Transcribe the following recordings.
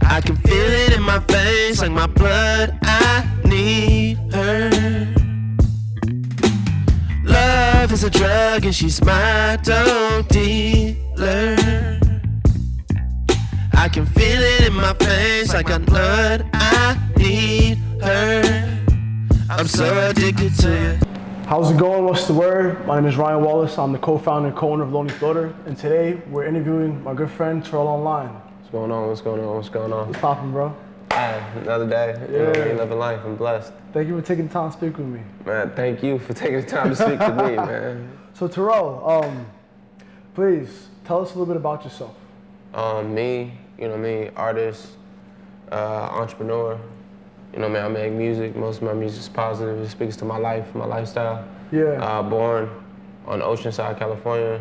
I can feel it in my veins like my blood, I need her. Love is a drug and she's my dope dealer. I can feel it in my veins like a blood, I need her. I'm so addicted to you. How's it going? What's the word? My name is Ryan Wallace. I'm the co-founder and co-owner of Lonely Floater, and today we're interviewing my good friend Terell Online. What's going on? What's going on? What's going on? What's poppin', bro? Another day. Yeah. You know, I mean, living life. I'm blessed. Thank you for taking the time to speak with me. Man, thank you for taking the time to speak to me, man. So Terell, please tell us a little bit about yourself. Me, you know me, artist, entrepreneur. You know, man, I make music. Most of my music is positive. It speaks to my life, my lifestyle. Yeah. Born on Oceanside, California.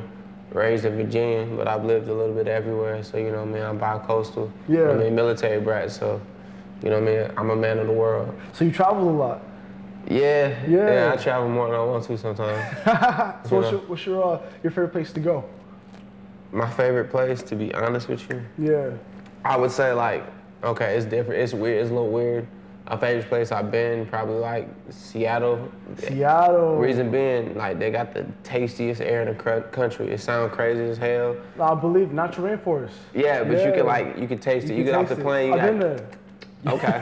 Raised in Virginia, but I've lived a little bit everywhere. So, you know, man, I'm bi-coastal. Yeah. You know, I mean, military brat. So, you know, man, I'm a man of the world. So you travel a lot. Yeah, I travel more than I want to sometimes. So what's your favorite place to go? My favorite place, to be honest with you, Yeah. I would say like, okay, it's different. It's weird. It's a little weird. My favorite place I've been, probably like Seattle. Seattle. Reason being, like they got the tastiest air in the country. It sounds crazy as hell. I believe natural rainforest. Yeah, but you can taste it. You get off the plane. I've been there. Okay.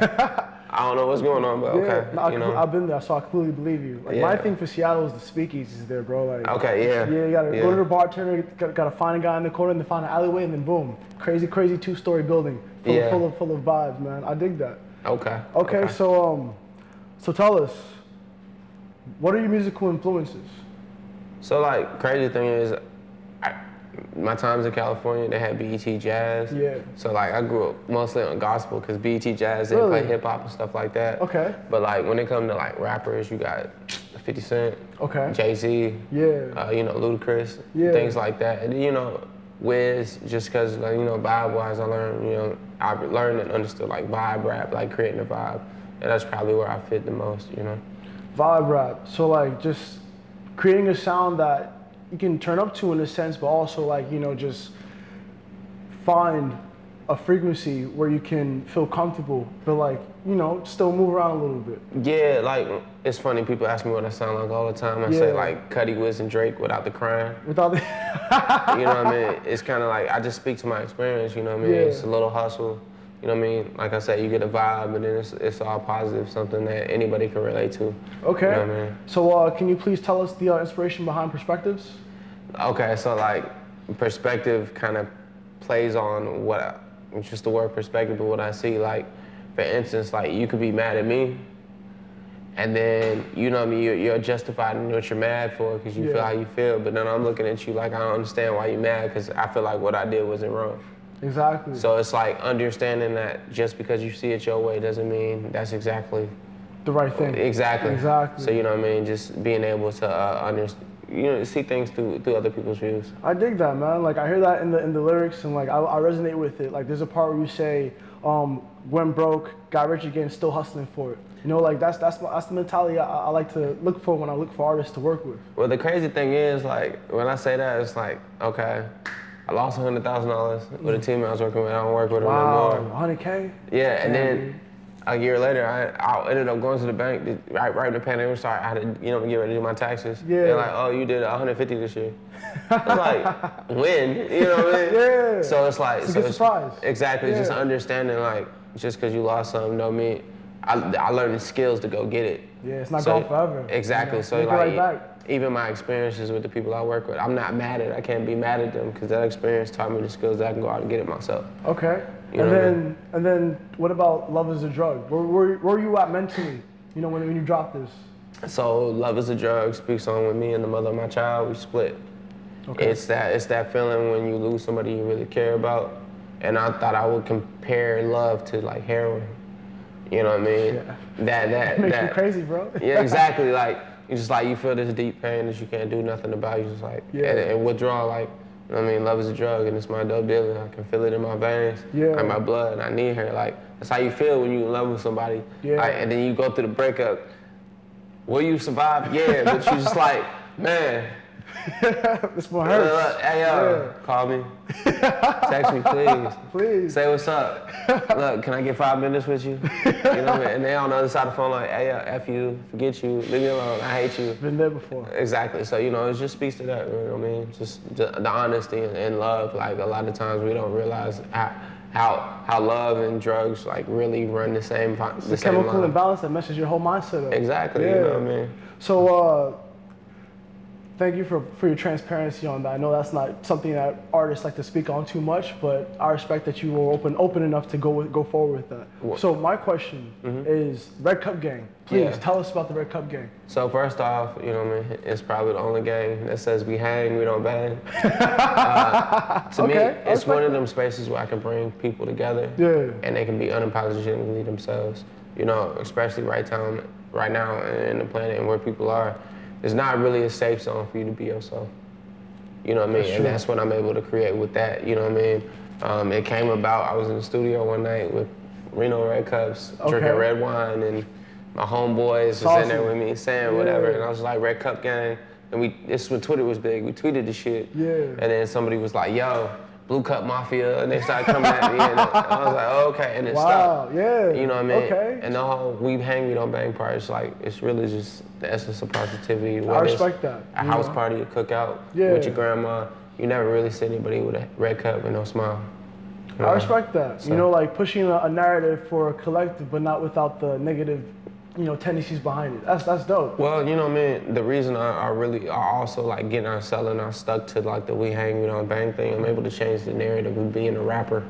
I don't know what's going on, but okay. No, you know. I've been there, so I completely believe you. Like my thing for Seattle is the speakeasies there, bro. Like. Okay, yeah. Yeah, you gotta go to the bartender, gotta find a guy in the corner, and then find an alleyway, and then boom, crazy 2-story building full of vibes, man. I dig that. Okay. So tell us, what are your musical influences? So like, crazy thing is, my times in California, they had BET Jazz. Yeah. So like, I grew up mostly on gospel because BET Jazz, they play hip hop and stuff like that. Okay. But like, when it comes to like rappers, you got 50 Cent, okay, Jay-Z, yeah, you know, Ludacris, things like that. And you know, Wiz, just because like, you know, vibe-wise, I learned and understood like vibe rap, like creating a vibe. And that's probably where I fit the most, you know. Vibe rap. So like just creating a sound that you can turn up to in a sense, but also like, you know, just find a frequency where you can feel comfortable, but like, you know, still move around a little bit. Yeah, like, it's funny, people ask me what I sound like all the time. I say like Cudi, Wiz, and Drake without the crying. Without the... You know what I mean? It's kind of like, I just speak to my experience, you know what I mean? Yeah. It's a little hustle, you know what I mean? Like I said, you get a vibe, and then it's all positive, something that anybody can relate to. Okay. You know what I mean? So can you please tell us the inspiration behind Perspectives? Okay, so like, perspective kind of plays on just the word perspective, but what I see, like, for instance, like, you could be mad at me, and then, you know what I mean, you're justified in what you're mad for because you feel how you feel, but then I'm looking at you like, I don't understand why you're mad because I feel like what I did wasn't wrong. Exactly. So it's like understanding that just because you see it your way doesn't mean that's exactly the right thing. Exactly. Exactly. So, you know what I mean, just being able to understand, you know, see things through other people's views. I dig that, man. Like I hear that in the lyrics, and like I resonate with it. Like there's a part where you say, "When broke, got rich again, still hustling for it." You know, like that's the mentality I like to look for when I look for artists to work with. Well, the crazy thing is, like when I say that, it's like, okay, I lost $100,000 with a team I was working with. I don't work with them no more. $100K? Yeah, and then a year later, I ended up going to the bank right when the pandemic started. I had to, you know, get ready to do my taxes. Yeah. They're like, oh, you did 150 this year. I was like, when? You know what I mean? Yeah. So it's like, it's a good surprise. Exactly, just understanding like, just because you lost something don't mean, I learned the skills to go get it. Yeah, it's not gone forever. Exactly, you know? so Make like, it right back. Even my experiences with the people I work with, I'm not mad at it. I can't be mad at them because that experience taught me the skills that I can go out and get it myself. Okay. You know and then what about Love is a Drug? Where are you at mentally, you know, when you dropped this? So Love is a Drug speaks on when me and the mother of my child, we split. Okay. It's that feeling when you lose somebody you really care about. And I thought I would compare love to like heroin. You know what I mean? Yeah. That makes you crazy, bro. Yeah, exactly. Like, you just like, you feel this deep pain that you can't do nothing about. You just like, and withdrawal, like, you know what I mean? Love is a drug, and it's my dope dealer. I can feel it in my veins, like my blood, and I need her. Like, that's how you feel when you in love with somebody. Yeah. Like, and then you go through the breakup. Will you survive? Yeah, but you just like, man, This one hurts. Look, hey, yo, call me. Text me, please. Please. Say what's up. Look, can I get 5 minutes with you? You know what I mean? And they on the other side of the phone like, hey, F you, forget you, leave me alone, I hate you. Been there before. Exactly. So, you know, it just speaks to that, you know what I mean? Just the honesty and love. Like, a lot of times we don't realize how love and drugs, like, really run the same It's the chemical line. imbalance that messes your whole mindset up. Exactly, Yeah. you know what I mean? So, thank you for your transparency on that. I know that's not something that artists like to speak on too much, but I respect that you were open enough to go forward with that. What? So my question is Red Cup Gang. Please tell us about the Red Cup Gang. So first off, you know what I mean, it's probably the only gang that says we hang, we don't bang. To me, it's one of them spaces where I can bring people together and they can be unapologetically themselves. You know, especially right now in the planet and where people are. It's not really a safe zone for you to be yourself. You know what I mean? And that's what I'm able to create with that, you know what I mean? It came about, I was in the studio one night with Reno Red Cups, drinking red wine, and my homeboys was in there with me saying whatever, and I was like, Red Cup Gang. And this is when Twitter was big, we tweeted the shit. And then somebody was like, yo, Blue Cup Mafia, and they started coming at me, and I was like, oh, okay, and it stuck. You know what I mean? And the whole we hang, we don't bang part, it's really just the essence of positivity. I respect that. A house party, a cookout with your grandma, you never really see anybody with a red cup and no smile. You know? I respect that. So, you know, like pushing a narrative for a collective, but not without the negative, you know, tendencies behind it. That's dope. Well, you know what I mean? The reason I also like getting our selling, I stuck to like the we hang, we don't bang thing. I'm able to change the narrative of being a rapper,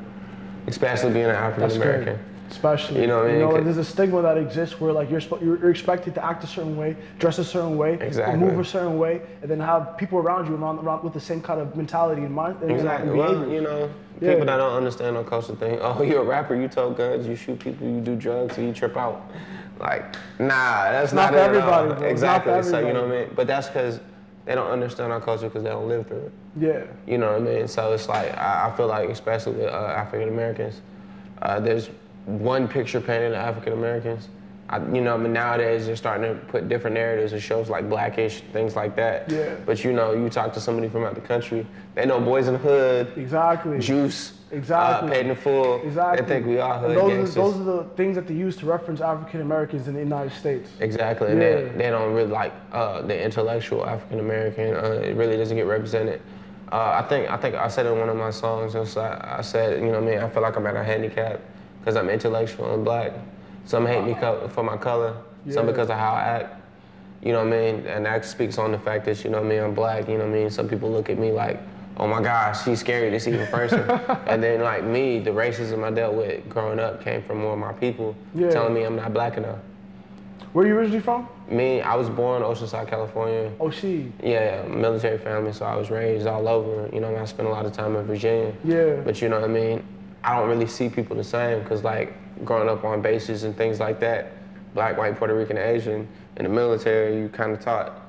especially being an African American. Especially, you know what I mean? You know, there's a stigma that exists where like you're expected to act a certain way, dress a certain way, move a certain way, and then have people around you around with the same kind of mentality and mind and behavior. Well, you know, people that don't understand our culture think, oh, you're a rapper, you tow guns, you shoot people, you do drugs, and you trip out. Like, nah, that's not for everybody, bro. Exactly. So you know what I mean? But that's because they don't understand our culture because they don't live through it. You know what I mean? So it's like I feel like, especially with African Americans, there's one picture painted of African Americans. You know, but nowadays they're starting to put different narratives. It shows like Blackish, things like that. But you know, you talk to somebody from out the country, they know Boys in the Hood, Juice, Paid in Full. They think we are hood gangsters. Those are the things that they use to reference African Americans in the United States. Exactly, and they don't really like the intellectual African American. It really doesn't get represented. I think I said in one of my songs, I said, you know what I mean, I feel like I'm at a handicap because I'm intellectual and black. Some hate me for my color, some because of how I act. You know what I mean? And that speaks on the fact that, you know what I mean, I'm black, you know what I mean? Some people look at me like, oh my gosh, she's scary to see in person. And then like me, the racism I dealt with growing up came from more of my people telling me I'm not black enough. Where are you originally from? Me, I was born in Oceanside, California. Yeah, military family, so I was raised all over. You know, I spent a lot of time in Virginia. But you know what I mean? I don't really see people the same because like growing up on bases and things like that, black, white, Puerto Rican, Asian, in the military, you kind of taught,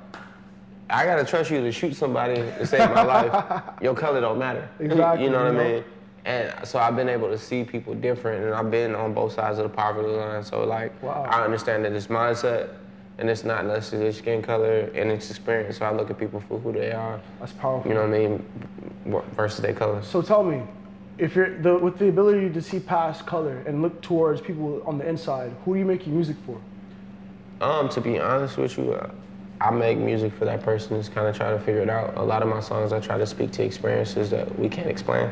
I gotta trust you to shoot somebody to save my life. Your color don't matter. You know what I mean? And so I've been able to see people different, and I've been on both sides of the poverty line. So like, I understand that it's mindset, and it's not necessarily skin color, and it's experience. So I look at people for who they are. That's powerful. You know what I mean? Versus their color. So tell me, if you're with the ability to see past color and look towards people on the inside, who do you make your music for? To be honest with you, I make music for that person who's kind of trying to figure it out. A lot of my songs, I try to speak to experiences that we can't explain.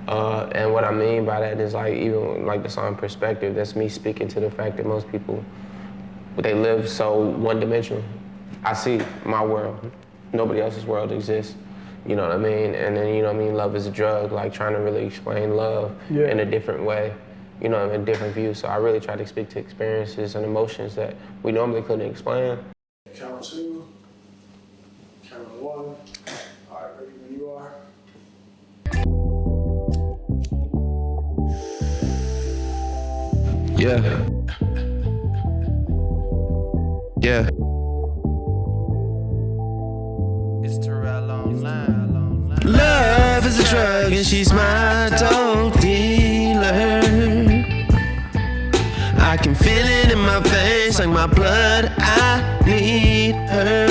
And what I mean by that is like, even like the song Perspective, that's me speaking to the fact that most people, they live so one-dimensional. I see my world. Nobody else's world exists. You know what I mean? And then, you know what I mean, love is a drug, like trying to really explain love in a different way, you know, in a different view. So I really try to speak to experiences and emotions that we normally couldn't explain. Camera 2, camera 1. All right, ready when you are. It's Terell Online. Love is a drug and she's my dope dealer. I can feel it in my veins like my blood, I need her.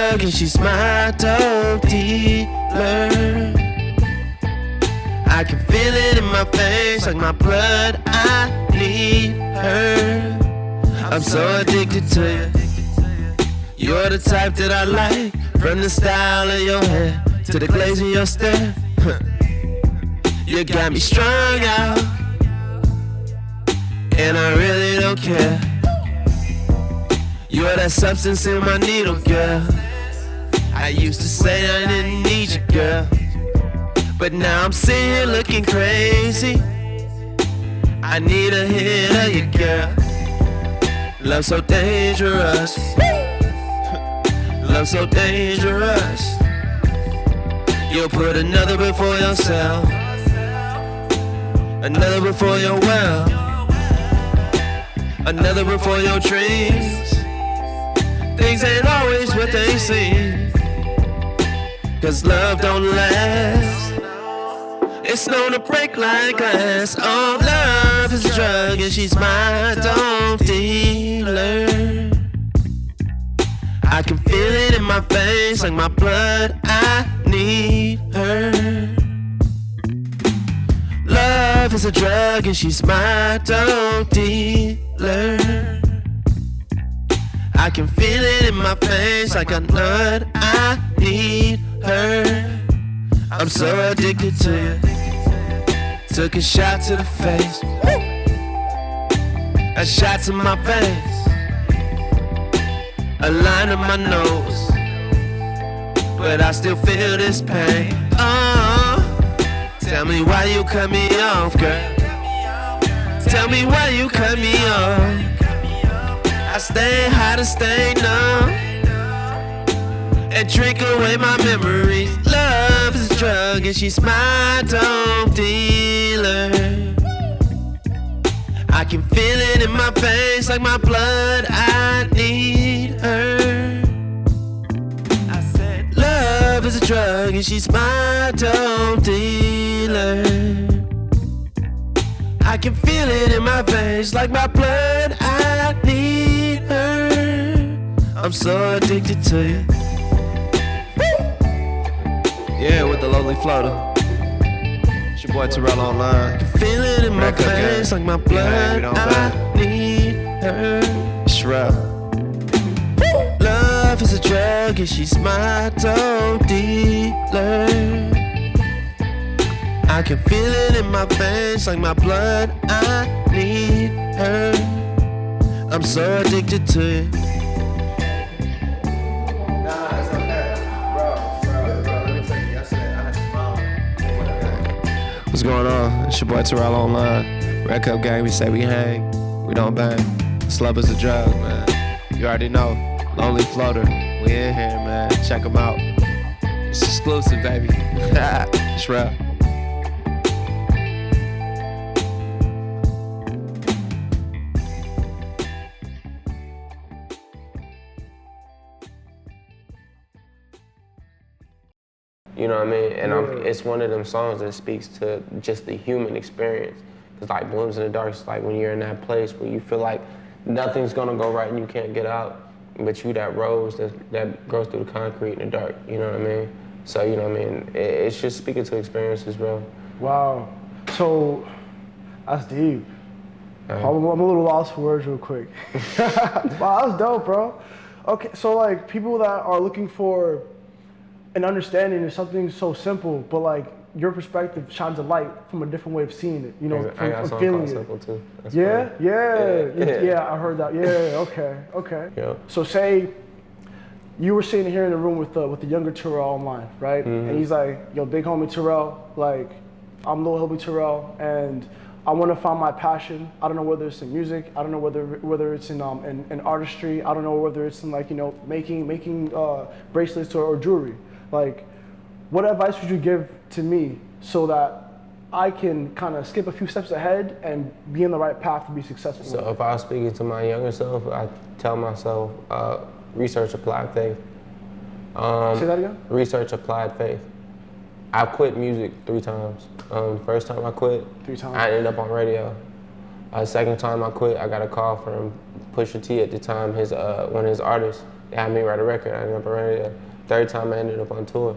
drug and she's my dope dealer. I can feel it in my face like my blood, I need her. I'm so addicted to you. You're the type that I like, from the style of your hair to the glaze in your stare. You got me strung out, and I really don't care. You're that substance in my needle, girl. I used to say I didn't need you, girl, but now I'm sitting here looking crazy. I need a hit of you, girl. Love so dangerous. Love so dangerous. You'll put another before yourself, another before your well, another before your dreams. Things ain't always what they seem, 'cause love don't last. It's known to break like glass. Oh, love is a drug and she's my dope dealer. I can feel it in my face like my blood, I need her. Love is a drug and she's my dope dealer. I can feel it in my face like a nut, I need her. I'm so addicted to you. Took a shot to the face, a shot to my face, a line in my nose, but I still feel this pain. Oh, tell me why you cut me off, girl. Tell me why you cut me off. I stay high to stay numb and drink away my memories. Love is a drug and she's my dope dealer. I can feel it in my face like my blood, I need her. I said love is a drug and she's my dope dealer. I can feel it in my face like my blood, I need her. I'm so addicted to you. Yeah, with the lowly floater. It's your boy Terell Online. Feel it in my face like my blood, I need her. Shrub. Love is a drug and she's my dope dealer. I can feel it in my face like my blood, I need her. I'm so addicted to you. What's going on? It's your boy Terell Online. Red Cup Gang, we say we hang, we don't bang. This love is a drug, man. You already know. Lonely Floater, we in here, man. Check them out. It's exclusive, baby. It's real. You know what I mean? And it's one of them songs that speaks to just the human experience. Cause like Blooms in the Dark, it's like when you're in that place where you feel like nothing's gonna go right and you can't get out, but you that rose that grows through the concrete in the dark, you know what I mean? So, you know what I mean? It's just speaking to experiences, bro. Wow. So, that's deep. I'm a little lost for words real quick. Wow, that's dope, bro. Okay, so like people that are looking for an understanding of something so simple, but like your perspective shines a light from a different way of seeing it, you know, from feeling it. Simple too. That's yeah, funny. yeah, I heard that. Yeah, okay. Yeah. So say you were sitting here in the room with the younger Terell Online, right? Mm-hmm. And he's like, yo, big homie Terell, like I'm little homie Terell, and I want to find my passion. I don't know whether it's in music. I don't know whether it's in artistry. I don't know whether it's in like, you know, making bracelets or jewelry. Like, what advice would you give to me so that I can kind of skip a few steps ahead and be in the right path to be successful? So if I was speaking to my younger self, I'd tell myself, research applied faith. Say that again? Research applied faith. I quit music 3 times. First time I quit, 3 times. I ended up on radio. Second time I quit, I got a call from Pusha T at the time, one of his artists. They had me write a record. I ended up writing it. Third time I ended up on tour.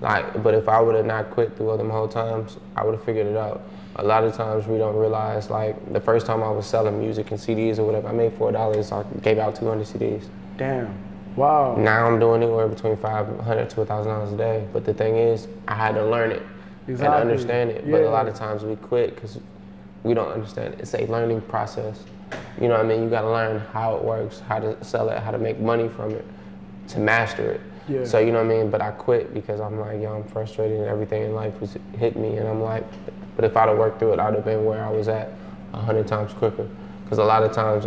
Like, but if I would have not quit through all them whole times, I would have figured it out. A lot of times we don't realize, like, the first time I was selling music and CDs or whatever, I made $4, I gave out 200 CDs. Damn. Wow. Now I'm doing anywhere between $500 to $1,000 a day. But the thing is, I had to learn it and understand it. But a lot of times we quit because we don't understand it. It's a learning process. You know what I mean? You gotta learn how it works, how to sell it, how to make money from it, to master it. Yeah. So you know what I mean? But I quit because I'm like, yo, I'm frustrated and everything in life was hit me. And I'm like, but if I'd have worked through it, I'd have been where I was at 100 times quicker. Because a lot of times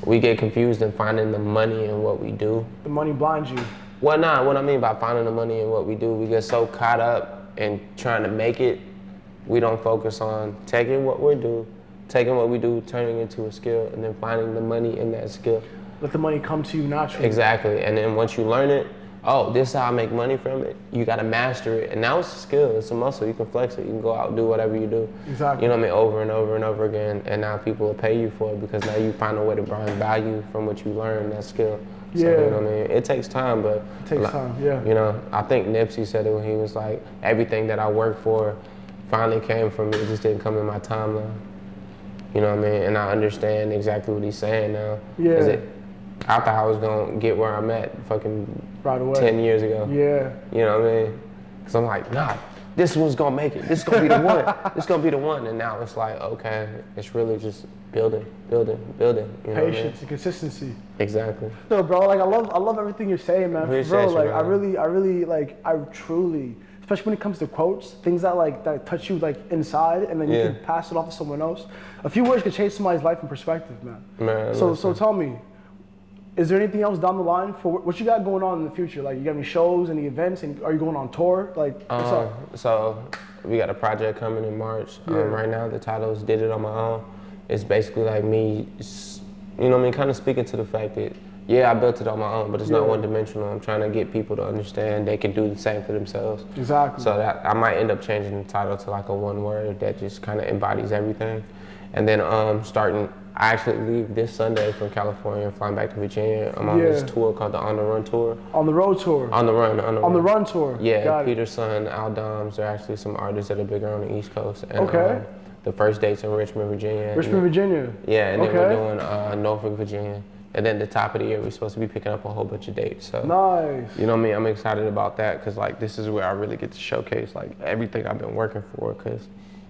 we get confused in finding the money in what we do. The money blinds you. Well, nah, what I mean by finding the money in what we do, we get so caught up in trying to make it, we don't focus on taking what we do, turning it into a skill, and then finding the money in that skill. Let the money come to you naturally. Exactly, and then once you learn it, oh, this is how I make money from it, you gotta master it. And now it's a skill, it's a muscle, you can flex it, you can go out and do whatever you do. Exactly. You know what I mean, over and over and over again, and now people will pay you for it because now you find a way to bring value from what you learn, that skill. So, Yeah. you know what I mean? It takes time, but It takes time, yeah. You know, I think Nipsey said it when he was like, everything that I worked for finally came from me, it just didn't come in my timeline. You know what I mean? And I understand exactly what he's saying now. Yeah. I thought I was gonna get where I'm at fucking Right away. 10 years ago. Yeah. You know what I mean? Cause I'm like, nah, this one's gonna make it. This is gonna be the one. This is gonna be the one. And now it's like, okay, it's really just building. You know Patience what I mean? and consistency. Exactly. No, bro, like I love everything you're saying, man. Appreciate Bro, you, like man. I really like I truly, especially when it comes to quotes, things that touch you like inside, and then you Yeah. can pass it off to someone else. A few words could change somebody's life in perspective, man. Man, So tell me, is there anything else down the line for what you got going on in the future? Like, you got any shows, any events, and are you going on tour? Like, what's up? So we got a project coming in March. Yeah. Right now, the title is Did It On My Own. It's basically like me, you know what I mean, kind of speaking to the fact that, yeah, I built it on my own, but it's not Yeah. one-dimensional. I'm trying to get people to understand they can do the same for themselves. Exactly. So that I might end up changing the title to like a one word that just kind of embodies everything. And then I actually leave this Sunday from California, flying back to Virginia. I'm on this Yeah. tour called the On the Run Tour. On the road tour. On the Run. On the run tour. Yeah, Got it. Peter's son, Al Doms, they're actually some artists that are bigger on the East Coast. And, Okay. The first date's in Richmond, Virginia. Richmond, Virginia. Yeah, and then Okay. we're doing Norfolk, Virginia. And then the top of the year, we're supposed to be picking up a whole bunch of dates. So, Nice. you know what I mean? I'm excited about that because like this is where I really get to showcase like everything I've been working for. Because,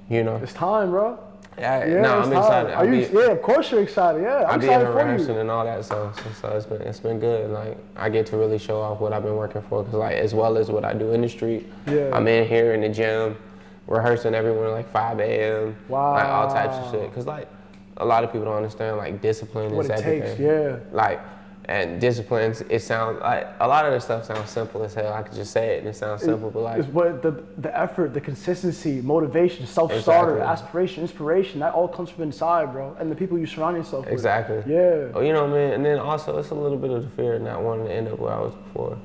you know, It's time, bro. yeah, Yeah, no, it's I'm time. excited. Are you? Yeah, of course you're excited. Yeah, I'm I be in excited for rehearsing you. and all that, so it's been good. Like I get to really show off what I've been working for, cause like as well as what I do in the street. Yeah. I'm in here in the gym, rehearsing every morning like 5 a.m. Wow. Like all types of shit. Cause like a lot of people don't understand like discipline What is it everything. takes, yeah. Like and disciplines, it sounds like a lot of the stuff sounds simple as hell. I could just say it and it sounds simple, but like It's what the effort, the consistency, motivation, self-starter, Exactly. aspiration, inspiration, that all comes from inside, bro. And the people you surround yourself with. exactly. Yeah. Oh, you know what I mean? And then also it's a little bit of the fear of not wanting to end up where I was before.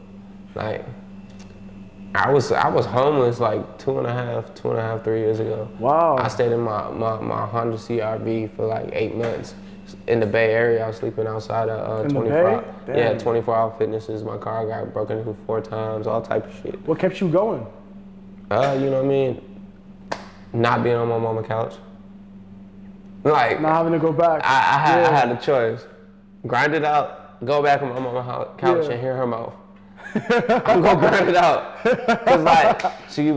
Like I was homeless like 2.5, 3 years ago. Wow. I stayed in my Honda CRV for like 8 months. In the Bay Area, I was sleeping outside of In the 24 Bay? Yeah, Damn. 24-hour fitnesses. My car got broken into 4 times, all type of shit. What kept you going? You know what I mean? Not being on my mama couch. Like Not having to go back. I Yeah. had a choice. Grind it out, go back on my mama couch Yeah. and hear her mouth. I'm gonna grind it out. Cause like she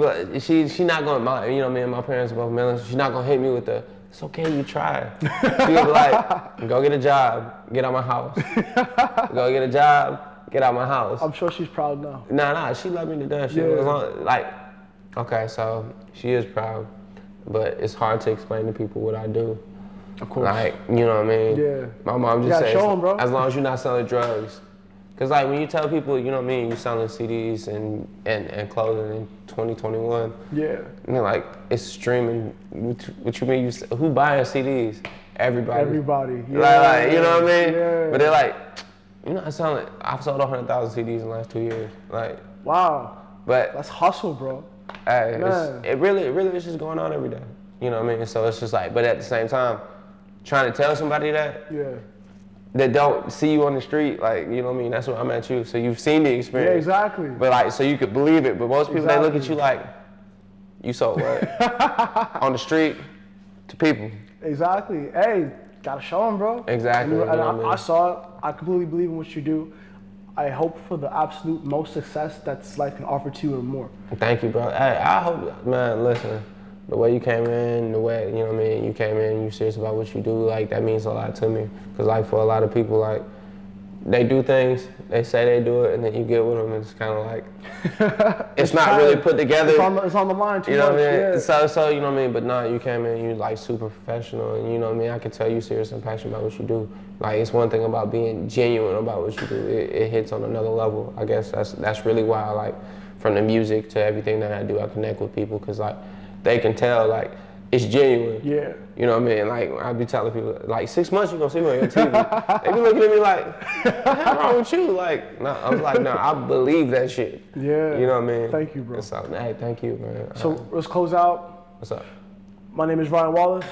not gonna you know what I mean, my parents are both millions, she's not gonna hit me with the it's okay, you try. She would be like, go get a job, get out my house. Go get a job, get out my house. I'm sure she's proud now. Nah, she loved me to death. She Yeah. was like, okay, so she is proud, but it's hard to explain to people what I do. Of course. Like, you know what I mean? Yeah. My mom You just gotta says, show 'em, bro. as long as you're not selling drugs. Cause like when you tell people, you know what I mean, you selling CDs and clothing in 2021, Yeah. and they're like, it's streaming. What you mean? Who buying CDs? Everybody. Everybody. Yeah. Like, you know what I mean? Yeah. But they're like, you know, I've sold 100,000 CDs in the last 2 years. Like, Wow. but That's hustle, bro. it really is just going on every day. You know what I mean? So it's just like, but at the same time, trying to tell somebody that, Yeah. that don't see you on the street, like, you know what I mean? That's what I'm at you. So you've seen the experience. Yeah, exactly. But like, so you could believe it. But most people, they look at you like, you sold what? On the street to people. Exactly. Hey, gotta show them, bro. Exactly. And I saw it. I completely believe in what you do. I hope for the absolute most success that's life can offer to you and more. Thank you, bro. Hey, I hope, man, listen, the way you came in, the way, you know what I mean, you came in, you serious about what you do, like, that means a lot to me. Because, like, for a lot of people, like, they do things, they say they do it, and then you get with them, and it's kind of like, it's not really put together. It's on the line too much. You know what I mean? Yeah. So, you know what I mean? But no, you came in, you like super professional, and you know what I mean? I can tell you serious and passionate about what you do. Like, it's one thing about being genuine about what you do. It hits on another level. I guess that's really why I like, from the music to everything that I do, I connect with people, because like, they can tell, like, it's genuine. Yeah. You know what I mean? Like, I be telling people, like, 6 months you gonna see me on your TV. They be looking at me like, what's wrong with you? Like, no, I was like, no, I believe that shit. Yeah. You know what I mean? Thank you, bro. So, hey, thank you, man. So let's close out. What's up? My name is Ryan Wallace.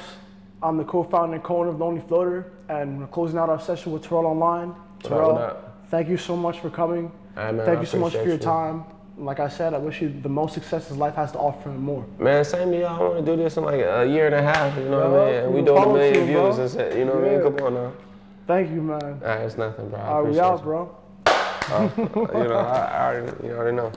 I'm the co-founder and co-owner of The Only Floater, and we're closing out our session with Terell Online. Terell, thank you so much for coming. Right, man, thank you so much for your time. Like I said, I wish you the most success life has to offer and more. Man, same to y'all. I want to do this in like a year and a half, you know what I mean? And we doing 1 million views and shit, you know what I mean? Come on now. Thank you, man. All right, it's nothing, bro. All right, we out, bro. You know, I already, you already know.